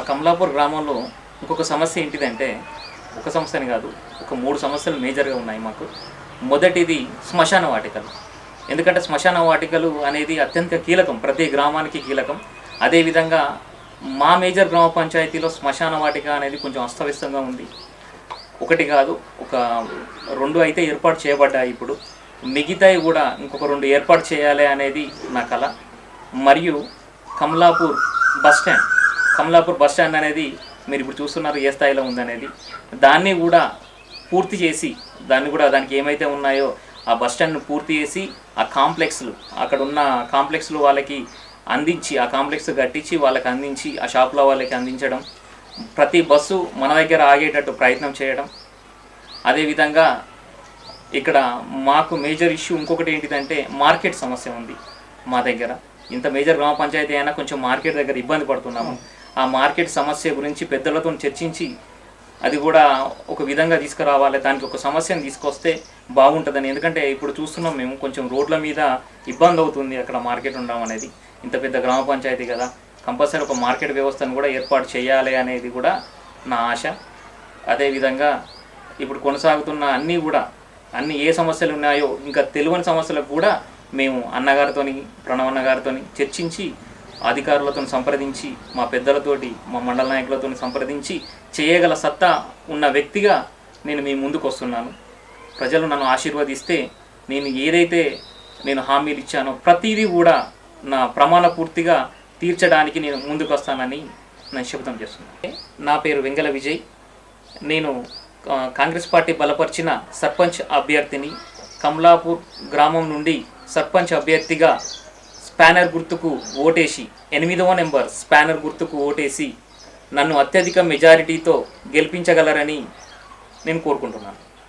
కమలాపూర్ గ్రామంలో ఇంకొక సమస్య ఏంటిదంటే, ఒక సమస్యని కాదు, ఒక 3 సమస్యలు మేజర్‌గా ఉన్నాయి మాకు. మొదటిది శ్మశాన వాటికలు. ఎందుకంటే శ్మశాన వాటికలు అనేది అత్యంత కీలకం, ప్రతి గ్రామానికి కీలకం. అదేవిధంగా మా మేజర్ గ్రామ పంచాయతీలో శ్మశాన వాటిక అనేది కొంచెం అస్తవ్యస్తంగా ఉంది. ఒకటి కాదు, ఒక 2 అయితే ఏర్పాటు చేయబడ్డాయి. ఇప్పుడు మిగతాయి కూడా ఇంకొక 2 ఏర్పాటు చేయాలి అనేది నా కల. మరియు కమలాపూర్ బస్ స్టాండ్ అనేది మీరు ఇప్పుడు చూస్తున్నారు ఏ స్థాయిలో ఉందనేది. దాన్ని కూడా పూర్తి చేసి దానికి ఏమైతే ఉన్నాయో ఆ బస్ స్టాండ్ను పూర్తి చేసి ఆ కాంప్లెక్స్లు, అక్కడ ఉన్న కాంప్లెక్స్లు వాళ్ళకి అందించి, ఆ కాంప్లెక్స్ కట్టించి వాళ్ళకి అందించి, ఆ షాప్లో వాళ్ళకి అందించడం, ప్రతి బస్సు మన దగ్గర ఆగేటట్టు ప్రయత్నం చేయడం. అదేవిధంగా ఇక్కడ మాకు మేజర్ ఇష్యూ ఇంకొకటి ఏంటిదంటే మార్కెట్ సమస్య ఉంది మా దగ్గర. ఇంత మేజర్ గ్రామ పంచాయతీ అయినా కొంచెం మార్కెట్ దగ్గర ఇబ్బంది పడుతున్నాము. ఆ మార్కెట్ సమస్య గురించి పెద్దలతో చర్చించి అది కూడా ఒక విధంగా తీసుకురావాలి, దానికి ఒక సమస్యను తీసుకొస్తే బాగుంటుందని. ఎందుకంటే ఇప్పుడు చూస్తున్నాం మేము, కొంచెం రోడ్ల మీద ఇబ్బంది అవుతుంది అక్కడ మార్కెట్ ఉండడం అనేది. ఇంత పెద్ద గ్రామ పంచాయతీ కదా, కంపల్సరీ ఒక మార్కెట్ వ్యవస్థను కూడా ఏర్పాటు చేయాలి అనేది కూడా నా ఆశ. అదేవిధంగా ఇప్పుడు కొనసాగుతున్న అన్ని ఏ సమస్యలు ఉన్నాయో ఇంకా తెలియని సమస్యలకు కూడా మేము అన్నగారితోని, ప్రణవన్న గారితోని చర్చించి, అధికారులతో సంప్రదించి, మా పెద్దలతోటి, మా మండల నాయకులతో సంప్రదించి చేయగల సత్తా ఉన్న వ్యక్తిగా నేను మీ ముందుకు వస్తున్నాను. ప్రజలు నన్ను ఆశీర్వదిస్తే నేను ఏదైతే హామీలు ఇచ్చానో ప్రతిదీ కూడా నా ప్రమాణ పూర్తిగా తీర్చడానికి నేను ముందుకు వస్తానని నేను శపథం చేస్తున్నాను. నా పేరు వెంగళ విజయ్. నేను కాంగ్రెస్ పార్టీ బలపరిచిన సర్పంచ్ అభ్యర్థిని. కమలాపూర్ గ్రామం నుండి సర్పంచ్ అభ్యర్థిగా స్పానర్ గుర్తుకు ఓటేసి, 8వ నెంబర్ స్పానర్ గుర్తుకు ఓటేసి నన్ను అత్యధిక మెజారిటీతో గెలిపించగలరని నేను కోరుకుంటున్నాను.